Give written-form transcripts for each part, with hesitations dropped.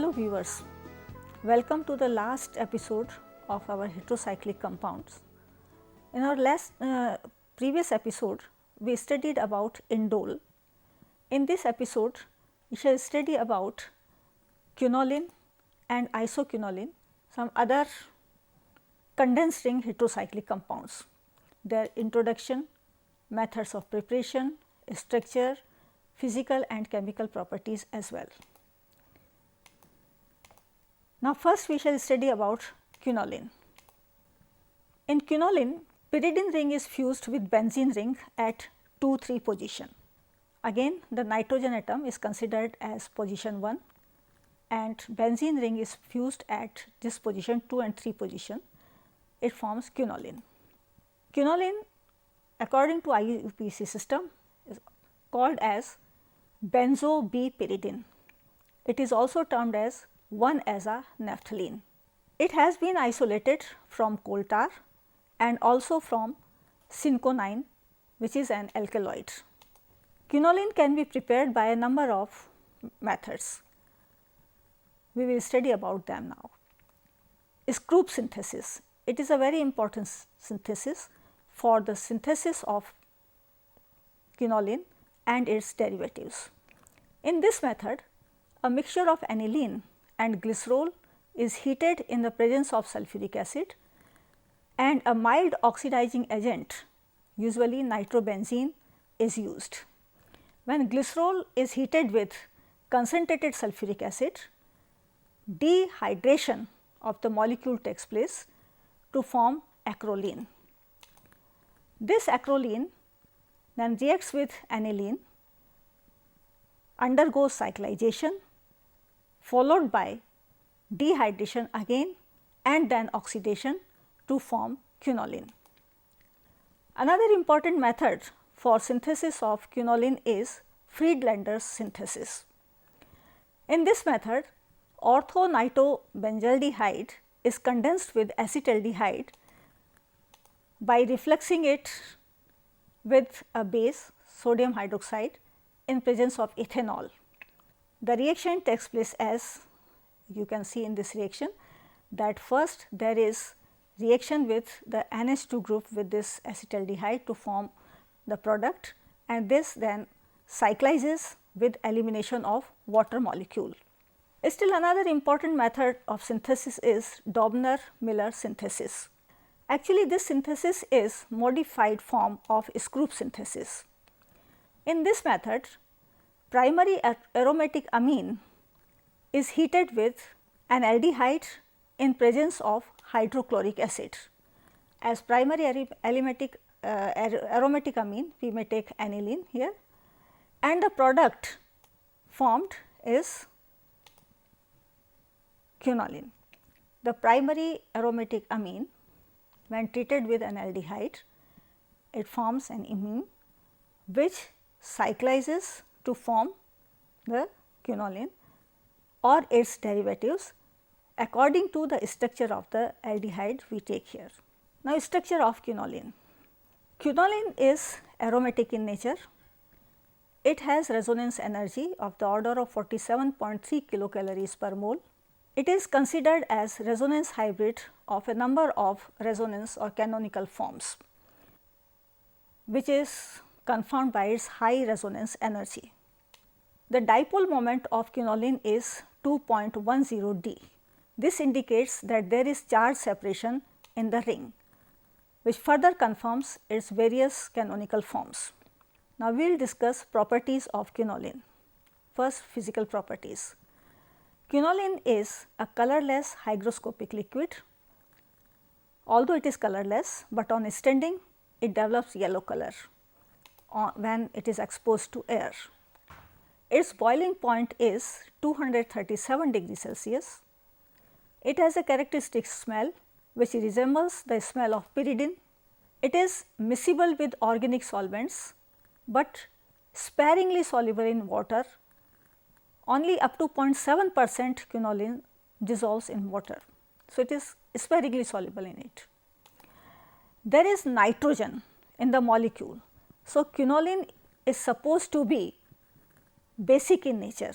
Hello viewers, welcome to the last episode of our heterocyclic compounds. In our previous episode, we studied about indole. In this episode, we shall study about quinoline and isoquinoline, some other condensed ring heterocyclic compounds, their introduction, methods of preparation, structure, physical and chemical properties as well. Now, first we shall study about quinoline. In quinoline, pyridine ring is fused with benzene ring at 2-3 position. Again, the nitrogen atom is considered as position 1 and benzene ring is fused at this position 2 and 3 position. It forms quinoline. Quinoline, according to IUPAC system, is called as benzo-B-pyridine. It is also termed as 1-asa-naphthalene. It has been isolated from coal tar and also from cinchonine, which is an alkaloid. Quinoline can be prepared by a number of methods. We will study about them now. Scroop synthesis. It is a very important synthesis for the synthesis of quinoline and its derivatives. In this method, a mixture of aniline and glycerol is heated in the presence of sulfuric acid and a mild oxidizing agent, usually nitrobenzene, is used. When glycerol is heated with concentrated sulfuric acid, dehydration of the molecule takes place to form acrolein. This acrolein then reacts with aniline, undergoes cyclization, followed by dehydration again and then oxidation to form quinoline. Another important method for synthesis of quinoline is Friedlander's synthesis. In this method, ortho-nitrobenzaldehyde is condensed with acetaldehyde by refluxing it with a base, sodium hydroxide, in presence of ethanol. The reaction takes place as you can see in this reaction, that first there is reaction with the NH2 group with this acetaldehyde to form the product, and this then cyclizes with elimination of water molecule. Still another important method of synthesis is Dobner-Miller synthesis. Actually, this synthesis is modified form of Scroop synthesis. In this method, primary aromatic amine is heated with an aldehyde in presence of hydrochloric acid. As primary aromatic amine, we may take aniline here, and the product formed is quinoline. The primary aromatic amine, when treated with an aldehyde, it forms an imine which cyclizes to form the quinoline or its derivatives according to the structure of the aldehyde we take here. Now, structure of quinoline. Quinoline is aromatic in nature. It has resonance energy of the order of 47.3 kilocalories per mole. It is considered as resonance hybrid of a number of resonance or canonical forms, which is confirmed by its high resonance energy. The dipole moment of quinoline is 2.10 d. This indicates that there is charge separation in the ring, which further confirms its various canonical forms. Now, we will discuss properties of quinoline. First, physical properties. Quinoline is a colorless hygroscopic liquid. Although it is colorless, but on standing it develops yellow color when it is exposed to air. Its boiling point is 237 degrees Celsius. It has a characteristic smell which resembles the smell of pyridine. It is miscible with organic solvents, but sparingly soluble in water. Only up to 0.7% quinoline dissolves in water. So, it is sparingly soluble in it. There is nitrogen in the molecule. So, quinoline is supposed to be basic in nature.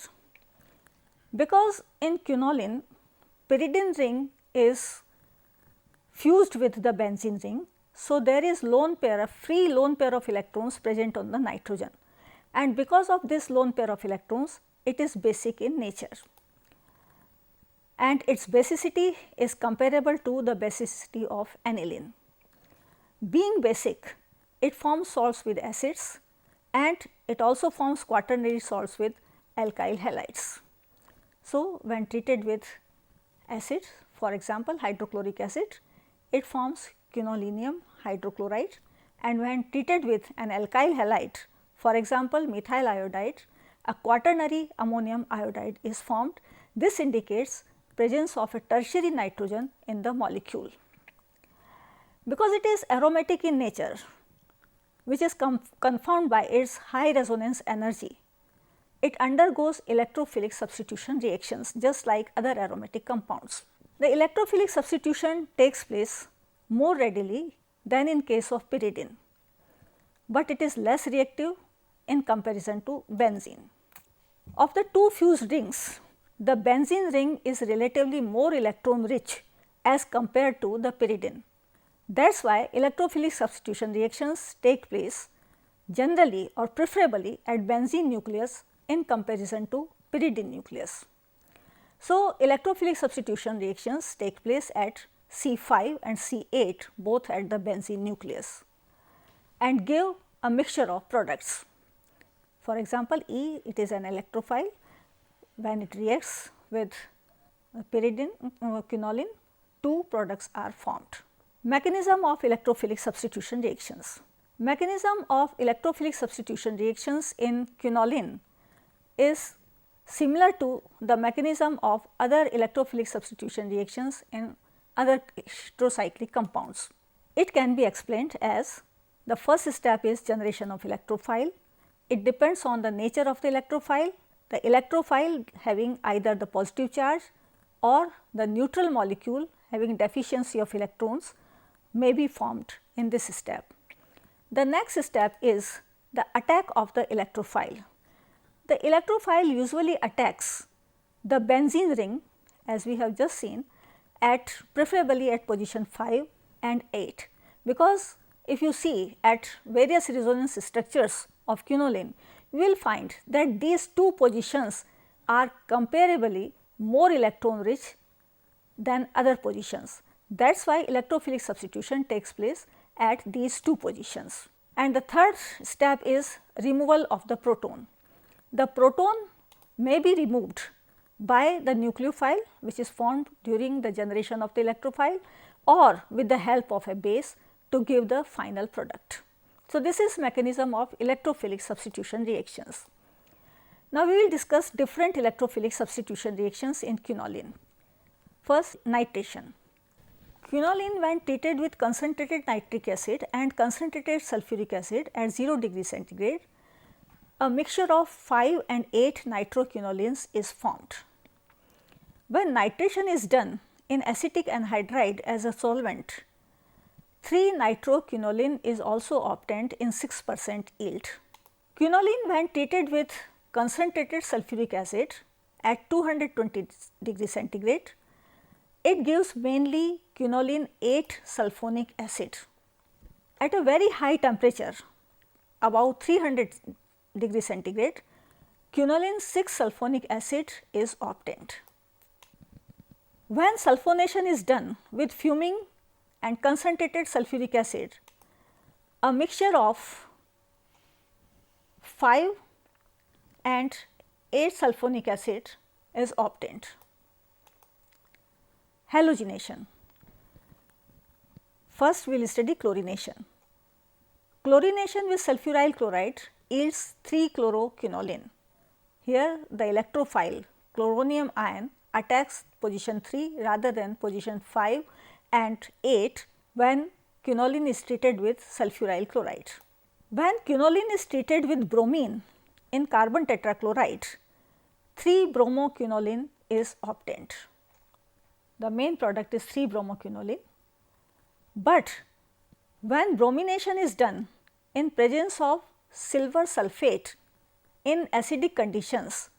Because in quinoline, pyridine ring is fused with the benzene ring. So, there is free lone pair of electrons present on the nitrogen, and because of this lone pair of electrons, it is basic in nature, and its basicity is comparable to the basicity of aniline. Being basic, it forms salts with acids, and it also forms quaternary salts with alkyl halides. So, when treated with acids, for example, hydrochloric acid, it forms quinolinium hydrochloride, and when treated with an alkyl halide, for example, methyl iodide, a quaternary ammonium iodide is formed. This indicates presence of a tertiary nitrogen in the molecule. Because it is aromatic in nature, which is confirmed by its high resonance energy, it undergoes electrophilic substitution reactions just like other aromatic compounds. The electrophilic substitution takes place more readily than in case of pyridine, but it is less reactive in comparison to benzene. Of the two fused rings, the benzene ring is relatively more electron rich as compared to the pyridine. That is why electrophilic substitution reactions take place generally or preferably at benzene nucleus in comparison to pyridine nucleus. So, electrophilic substitution reactions take place at C5 and C8 both at the benzene nucleus and give a mixture of products. For example, E, it is an electrophile. When it reacts with pyridine quinoline, two products are formed. Mechanism of electrophilic substitution reactions. Mechanism of electrophilic substitution reactions in quinoline is similar to the mechanism of other electrophilic substitution reactions in other heterocyclic compounds. It can be explained as the first step is generation of electrophile. It depends on the nature of the electrophile having either the positive charge or the neutral molecule having deficiency of electrons may be formed in this step. The next step is the attack of the electrophile. The electrophile usually attacks the benzene ring, as we have just seen, at preferably at position 5 and 8, because if you see at various resonance structures of quinoline, you will find that these two positions are comparably more electron rich than other positions. That is why electrophilic substitution takes place at these two positions. And the third step is removal of the proton. The proton may be removed by the nucleophile, which is formed during the generation of the electrophile, or with the help of a base to give the final product. So, this is mechanism of electrophilic substitution reactions. Now, we will discuss different electrophilic substitution reactions in quinoline. First, nitration. Quinoline, when treated with concentrated nitric acid and concentrated sulfuric acid at 0 degree centigrade, a mixture of 5 and 8 nitroquinolines is formed. When nitration is done in acetic anhydride as a solvent, 3 nitroquinoline is also obtained in 6% yield. Quinoline, when treated with concentrated sulfuric acid at 220 degree centigrade, it gives mainly quinoline 8 sulfonic acid. At a very high temperature, about 300 degree centigrade, quinoline 6 sulfonic acid is obtained. When sulfonation is done with fuming and concentrated sulfuric acid, a mixture of 5 and 8 sulfonic acid is obtained. Halogenation. First, we will study chlorination. Chlorination with sulfuryl chloride yields 3-chloroquinoline. Here, the electrophile chloronium ion attacks position 3 rather than position 5 and 8 when quinoline is treated with sulfuryl chloride. When quinoline is treated with bromine in carbon tetrachloride, 3-bromoquinoline is obtained. The main product is 3-bromoquinoline, but when bromination is done in presence of silver sulphate in acidic conditions,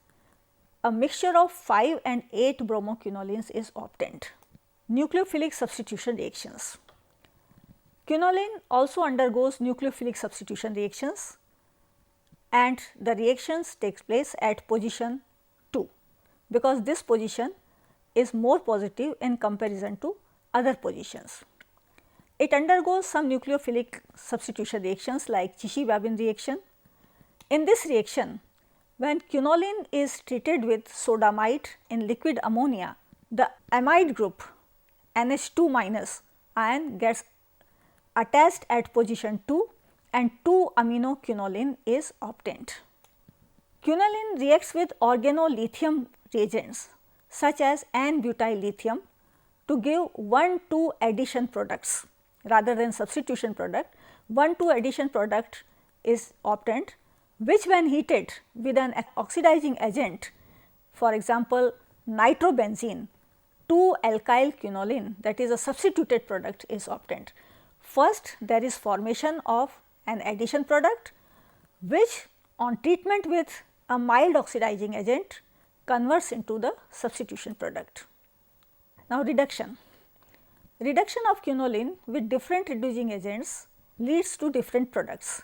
a mixture of 5 and 8 bromoquinolines is obtained. Nucleophilic substitution reactions. Quinoline also undergoes nucleophilic substitution reactions, and the reactions takes place at position 2, because this position is more positive in comparison to other positions. It undergoes some nucleophilic substitution reactions like Cauchy-Babin reaction. In this reaction, when quinoline is treated with sodamide in liquid ammonia, the amide group NH2 minus ion gets attached at position 2 and 2-aminoquinoline is obtained. Quinoline reacts with organolithium reagents such as N-butyl lithium to give 1,2 addition products rather than substitution product. 1,2 addition product is obtained, which when heated with an oxidizing agent, for example, nitrobenzene, 2-alkyl quinoline, that is a substituted product, is obtained. First, there is formation of an addition product, which on treatment with a mild oxidizing agent converts into the substitution product. Now, reduction. Reduction of quinoline with different reducing agents leads to different products.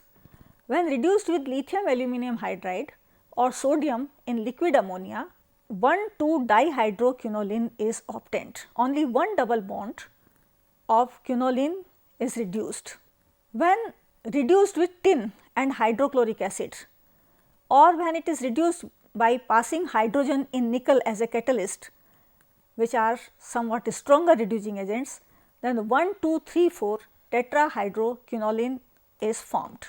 When reduced with lithium aluminum hydride or sodium in liquid ammonia, 1,2-dihydroquinoline is obtained. Only one double bond of quinoline is reduced. When reduced with tin and hydrochloric acid, or when it is reduced by passing hydrogen in nickel as a catalyst, which are somewhat stronger reducing agents, then 1,2,3,4 tetrahydroquinoline is formed.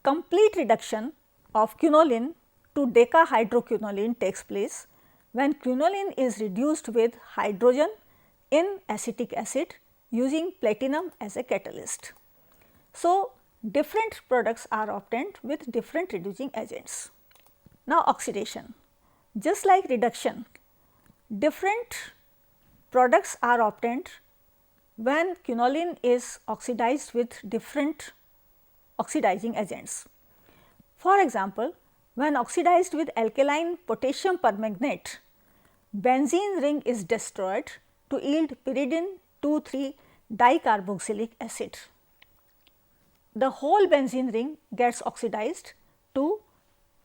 Complete reduction of quinoline to decahydroquinoline takes place when quinoline is reduced with hydrogen in acetic acid using platinum as a catalyst. So, different products are obtained with different reducing agents. Now, oxidation. Just like reduction, different products are obtained when quinoline is oxidized with different oxidizing agents. For example, when oxidized with alkaline potassium permanganate, benzene ring is destroyed to yield pyridine 2,3-dicarboxylic acid. The whole benzene ring gets oxidized to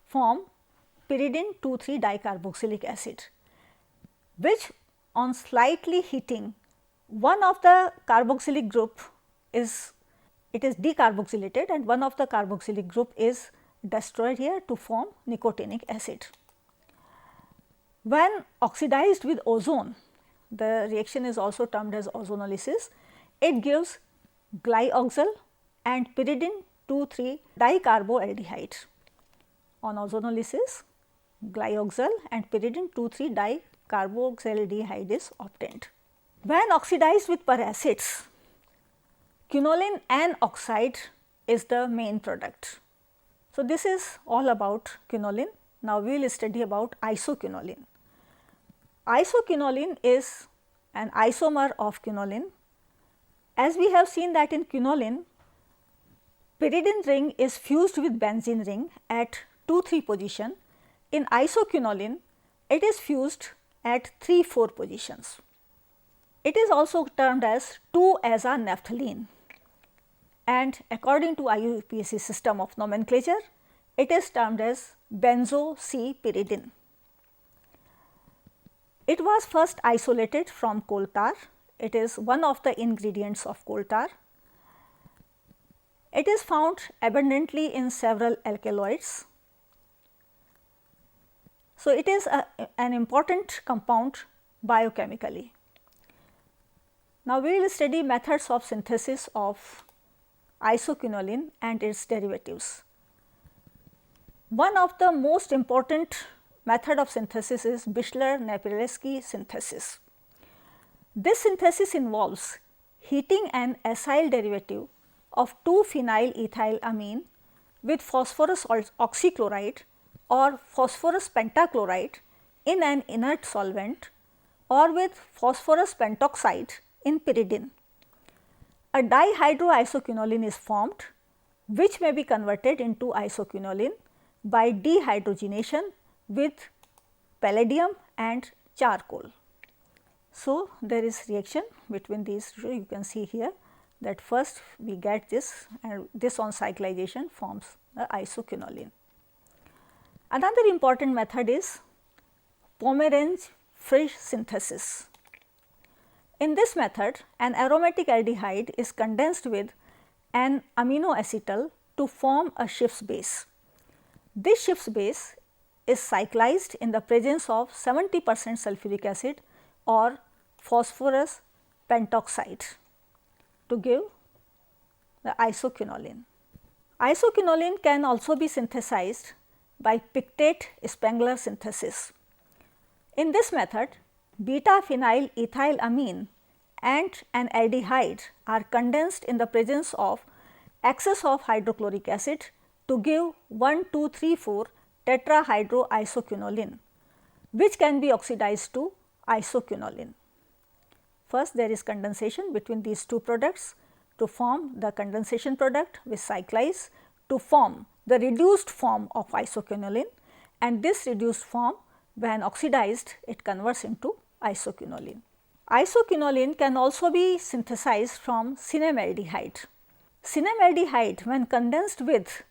form pyridine 2,3-dicarboxylic acid, which on slightly heating, one of the carboxylic group is decarboxylated and one of the carboxylic group is destroyed here to form nicotinic acid. When oxidized with ozone, the reaction is also termed as ozonolysis, it gives glyoxal and pyridine 2,3-dicarboaldehyde. On ozonolysis, glyoxal and pyridine 2,3-dicarboxaldehyde is obtained. When oxidized with peracids, quinoline N oxide is the main product. So, this is all about quinoline. Now, we will study about isoquinoline. Isoquinoline is an isomer of quinoline. As we have seen that in quinoline, pyridine ring is fused with benzene ring at 2,3 position. In isoquinoline, it is fused at 3,4 positions. It is also termed as 2-asa-naphthalene, and according to IUPAC system of nomenclature, it is termed as benzo-C-pyridine. It was first isolated from coal tar. It is one of the ingredients of coal tar. It is found abundantly in several alkaloids. So, it is an important compound biochemically. Now, we will study methods of synthesis of isoquinoline and its derivatives. One of the most important method of synthesis is Bischler-Napieralski synthesis. This synthesis involves heating an acyl derivative of 2-phenylethylamine with phosphorus oxychloride or phosphorus pentachloride in an inert solvent or with phosphorus pentoxide in pyridine. A dihydroisoquinoline is formed, which may be converted into isoquinoline by dehydrogenation with palladium and charcoal. So, there is reaction between these two. You can see here that first we get this, and this on cyclization forms the isoquinoline. Another important method is Pomerange-Frisch synthesis. In this method, an aromatic aldehyde is condensed with an aminoacetal to form a Schiff's base. This Schiff's base is cyclized in the presence of 70% sulfuric acid or phosphorus pentoxide to give the isoquinoline. Isoquinoline can also be synthesized by pictate Spengler synthesis. In this method, beta phenyl ethylamine and an aldehyde are condensed in the presence of excess of hydrochloric acid to give 1,2,3,4 tetrahydroisoquinoline, which can be oxidized to isoquinoline. First, there is condensation between these two products to form the condensation product which cyclize to form the reduced form of isoquinoline, and this reduced form, when oxidized, it converts into isoquinoline. Isoquinoline can also be synthesized from cinnamaldehyde. Cinnamaldehyde, when condensed with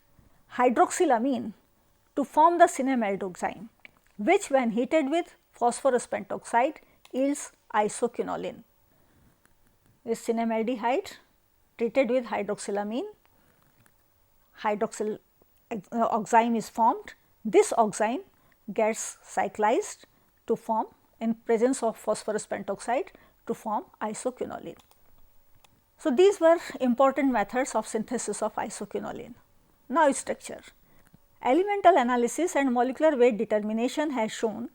hydroxylamine to form the cinnamaldehyde, which when heated with phosphorus pentoxide yields isoquinoline. This cinnamaldehyde treated with hydroxylamine, hydroxyl oxime is formed. This oxime gets cyclized to form, in presence of phosphorus pentoxide, to form isoquinoline. So, these were important methods of synthesis of isoquinoline. Now, structure. Elemental analysis and molecular weight determination has shown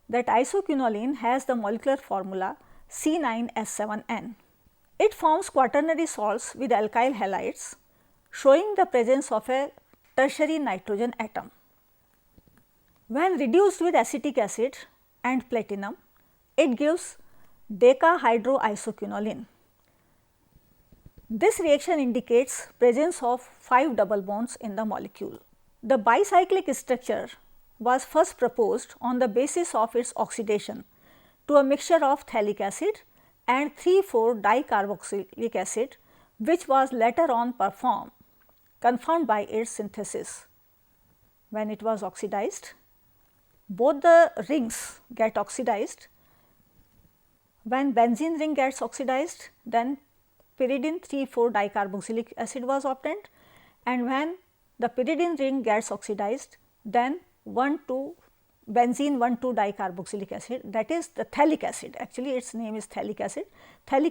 that isoquinoline has the molecular formula C9H7N. It forms quaternary salts with alkyl halides, showing the presence of a tertiary nitrogen atom. When reduced with acetic acid and platinum, it gives decahydroisoquinoline. This reaction indicates presence of 5 double bonds in the molecule. The bicyclic structure was first proposed on the basis of its oxidation to a mixture of phthalic acid and 3,4-dicarboxylic acid, which was later on confirmed by its synthesis. When it was oxidized, both the rings get oxidized. When benzene ring gets oxidized, then pyridine 3,4-dicarboxylic acid was obtained, and when the pyridine ring gets oxidized, then benzene 1,2-dicarboxylic acid, that is the phthalic acid, actually its name is phthalic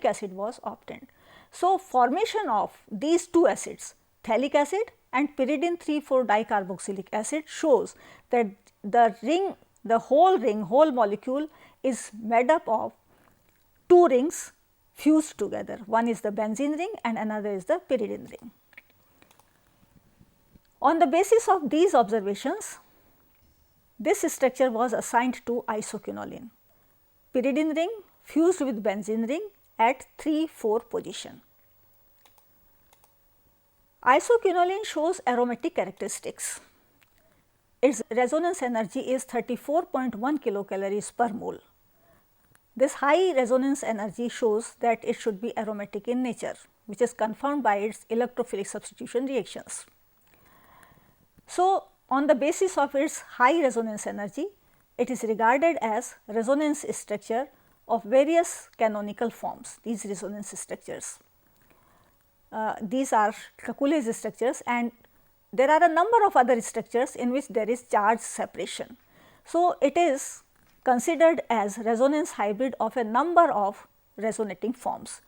acid was obtained. So, formation of these two acids, phthalic acid and pyridine 3,4-dicarboxylic acid, shows that the whole molecule is made up of two rings fused together. One is the benzene ring and another is the pyridine ring. On the basis of these observations, this structure was assigned to isoquinoline, pyridine ring fused with benzene ring at 3,4 position. Isoquinoline shows aromatic characteristics. Its resonance energy is 34.1 kilocalories per mole. This high resonance energy shows that it should be aromatic in nature, which is confirmed by its electrophilic substitution reactions. So, on the basis of its high resonance energy, it is regarded as resonance structure of various canonical forms, these resonance structures. These are Coolidge structures, and there are a number of other structures in which there is charge separation. So, it is considered as resonance hybrid of a number of resonating forms,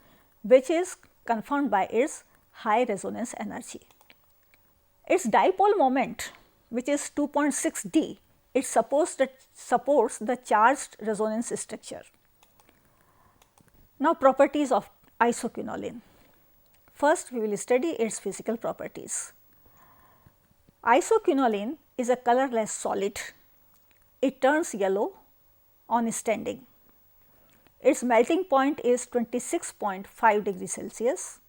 which is confirmed by its high resonance energy. Its dipole moment, which is 2.6 d, it supports the charged resonance structure. Now, properties of isoquinoline. First, we will study its physical properties. Isoquinoline is a colorless solid. It turns yellow on standing. Its melting point is 26.5 degrees Celsius.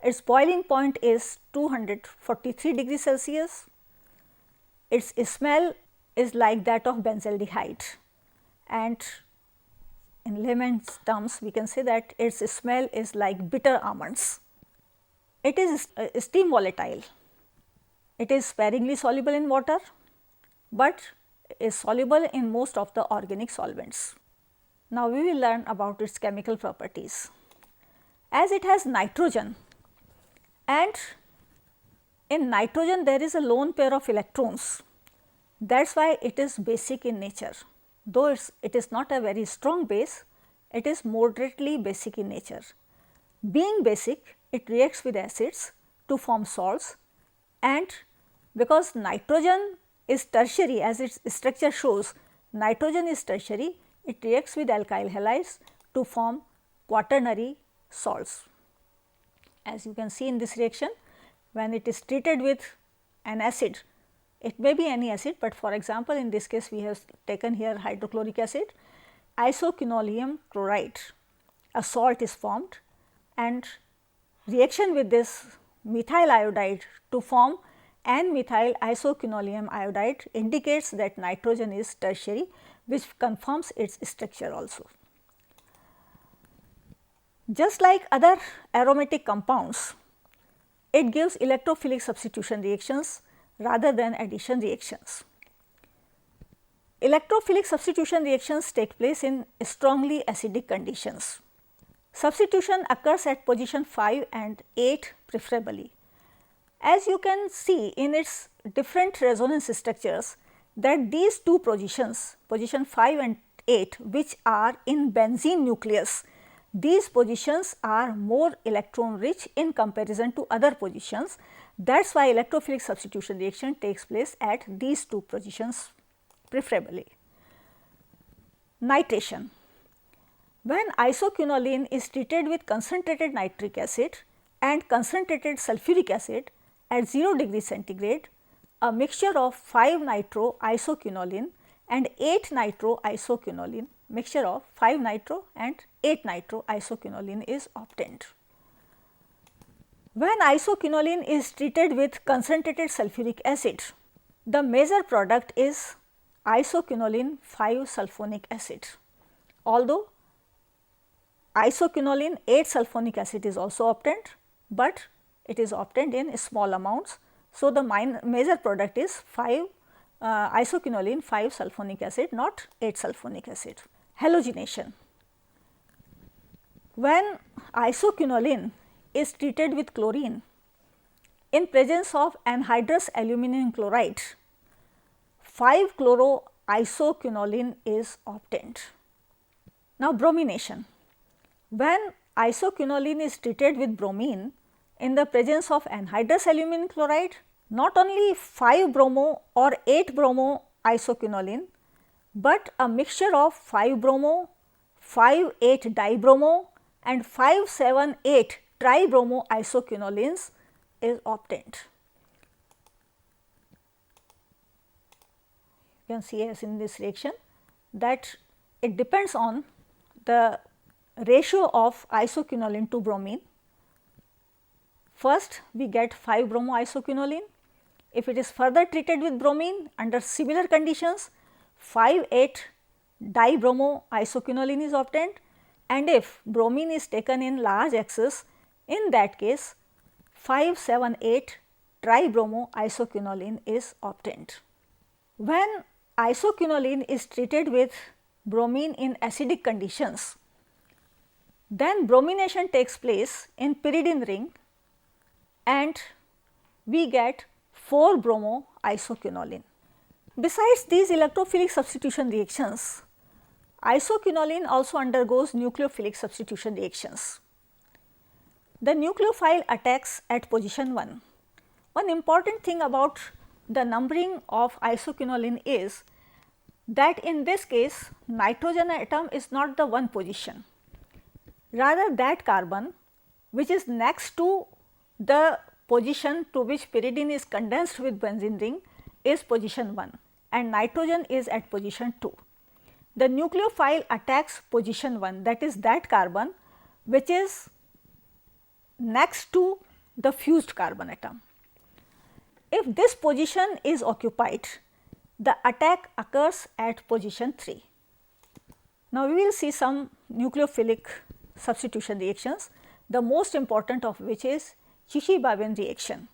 Its boiling point is 243 degrees Celsius. Its smell is like that of benzaldehyde, and in layman's terms we can say that its smell is like bitter almonds. It is steam volatile. It is sparingly soluble in water, but is soluble in most of the organic solvents. Now, we will learn about its chemical properties. As it has nitrogen, and in nitrogen there is a lone pair of electrons, that is why it is basic in nature. Though it is not a very strong base, it is moderately basic in nature. Being basic, it reacts with acids to form salts, and because nitrogen is tertiary, as its structure shows, nitrogen is tertiary, it reacts with alkyl halides to form quaternary salts. As you can see in this reaction, when it is treated with an acid, it may be any acid, but for example, in this case we have taken here hydrochloric acid, isoquinoline chloride, a salt is formed, and reaction with this methyl iodide to form N-methyl isoquinoline iodide indicates that nitrogen is tertiary, which confirms its structure also. Just like other aromatic compounds, it gives electrophilic substitution reactions rather than addition reactions. Electrophilic substitution reactions take place in strongly acidic conditions. Substitution occurs at position 5 and 8 preferably. As you can see in its different resonance structures, that these two positions, position 5 and 8, which are in benzene nucleus, these positions are more electron rich in comparison to other positions. That is why electrophilic substitution reaction takes place at these two positions preferably. Nitration. When isoquinoline is treated with concentrated nitric acid and concentrated sulfuric acid at 0 degree centigrade, a mixture of 5 nitro isoquinoline and 8 nitro isoquinoline, mixture of 5 nitro and 8 nitro isoquinoline is obtained. When isoquinoline is treated with concentrated sulfuric acid, the major product is isoquinoline 5-sulfonic acid. Although isoquinoline 8-sulfonic acid is also obtained, but it is obtained in small amounts. So, the major product is isoquinoline 5-sulfonic acid, not 8-sulfonic acid. Halogenation. When isoquinoline is treated with chlorine in presence of anhydrous aluminum chloride, 5-chloroisoquinoline is obtained. Now, bromination. When isoquinoline is treated with bromine in the presence of anhydrous aluminum chloride, not only 5-bromo or 8-bromo isoquinoline, but a mixture of 5-bromo, 5,8-dibromo and 5,7,8 tribromo isoquinolines is obtained. You can see as in this reaction that it depends on the ratio of isoquinoline to bromine. First we get 5-bromo isoquinoline. If it is further treated with bromine under similar conditions, 5,8-dibromo isoquinoline is obtained, and if bromine is taken in large excess, in that case 5,7,8 tribromo isoquinoline is obtained. When isoquinoline is treated with bromine in acidic conditions, then bromination takes place in pyridine ring and we get 4-bromo isoquinoline. Besides these electrophilic substitution reactions, isoquinoline also undergoes nucleophilic substitution reactions. The nucleophile attacks at position 1. One important thing about the numbering of isoquinoline is that in this case nitrogen atom is not the one position, rather that carbon which is next to the position to which pyridine is condensed with benzene ring is position 1 and nitrogen is at position 2. The nucleophile attacks position 1, that is that carbon which is next to the fused carbon atom. If this position is occupied, the attack occurs at position 3. Now, we will see some nucleophilic substitution reactions, the most important of which is Cauchy-Babin reaction.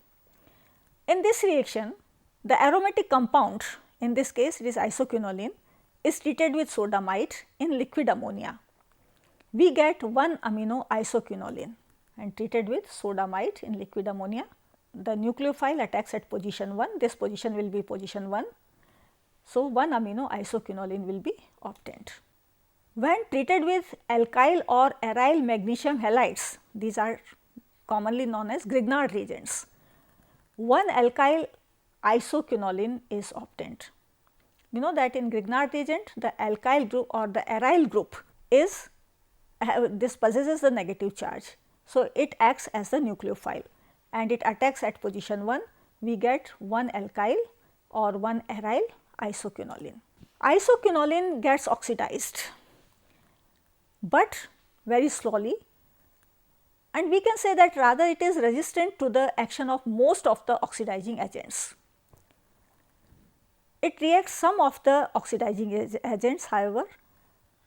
In this reaction, the aromatic compound, in this case it is isoquinoline, is treated with sodamide in liquid ammonia. We get 1 amino isoquinoline and treated with sodamide in liquid ammonia. The nucleophile attacks at position 1, this position will be position 1. So, 1 amino isoquinoline will be obtained. When treated with alkyl or aryl magnesium halides, these are commonly known as Grignard reagents, 1 alkyl isoquinoline is obtained. You know that in Grignard reagent, the alkyl group or the aryl group is this possesses the negative charge. So, it acts as the nucleophile and it attacks at position 1, we get 1 alkyl or 1 aryl isoquinoline. Isoquinoline gets oxidized, but very slowly, and we can say that rather it is resistant to the action of most of the oxidizing agents. It reacts some of the oxidizing agents, however,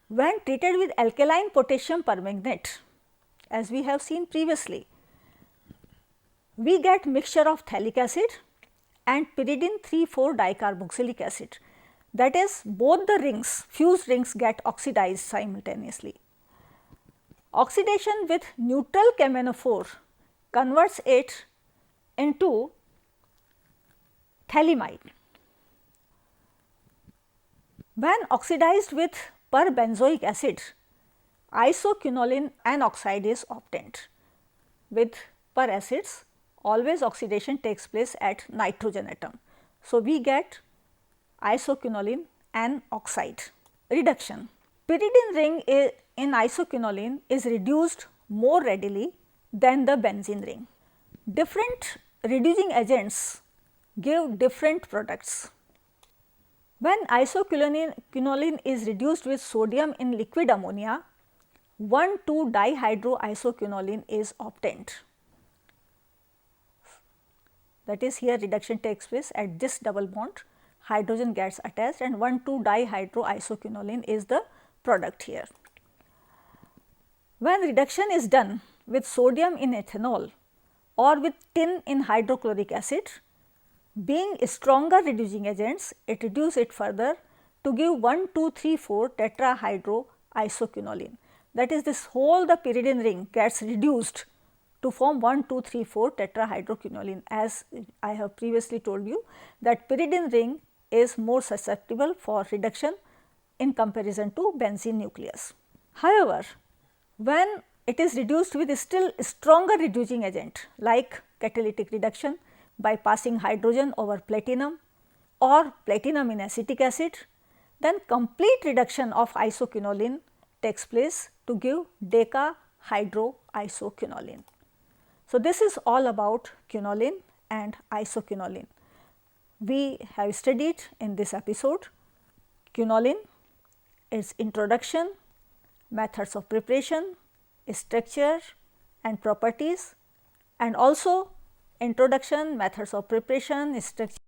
when treated with alkaline potassium permanganate, as we have seen previously, we get mixture of phthalic acid and pyridine 3,4 dicarboxylic acid, that is both the rings, fused rings get oxidized simultaneously. Oxidation with neutral camenophore converts it into phthalimide. When oxidized with perbenzoic acid, isoquinoline anoxide is obtained. With per acids, always oxidation takes place at nitrogen atom. So, we get isoquinoline anoxide. Reduction. Pyridine ring in isoquinoline is reduced more readily than the benzene ring. Different reducing agents give different products. When isoquinoline is reduced with sodium in liquid ammonia, 1,2-dihydroisoquinoline is obtained. That is, here reduction takes place at this double bond, hydrogen gets attached and 1,2-dihydroisoquinoline is the product here. When reduction is done with sodium in ethanol or with tin in hydrochloric acid, being stronger reducing agents, it reduces it further to give 1,2,3,4 tetrahydroisoquinoline. That is, this whole the pyridine ring gets reduced to form 1,2,3,4 tetrahydroquinoline. As I have previously told you that pyridine ring is more susceptible for reduction in comparison to benzene nucleus. However, when it is reduced with still stronger reducing agent like catalytic reduction by passing hydrogen over platinum or platinum in acetic acid, then complete reduction of isoquinoline takes place to give decahydroisoquinoline. So, this is all about quinoline and isoquinoline. We have studied in this episode quinoline, its introduction, methods of preparation, structure and properties, and also introduction, methods of preparation, structure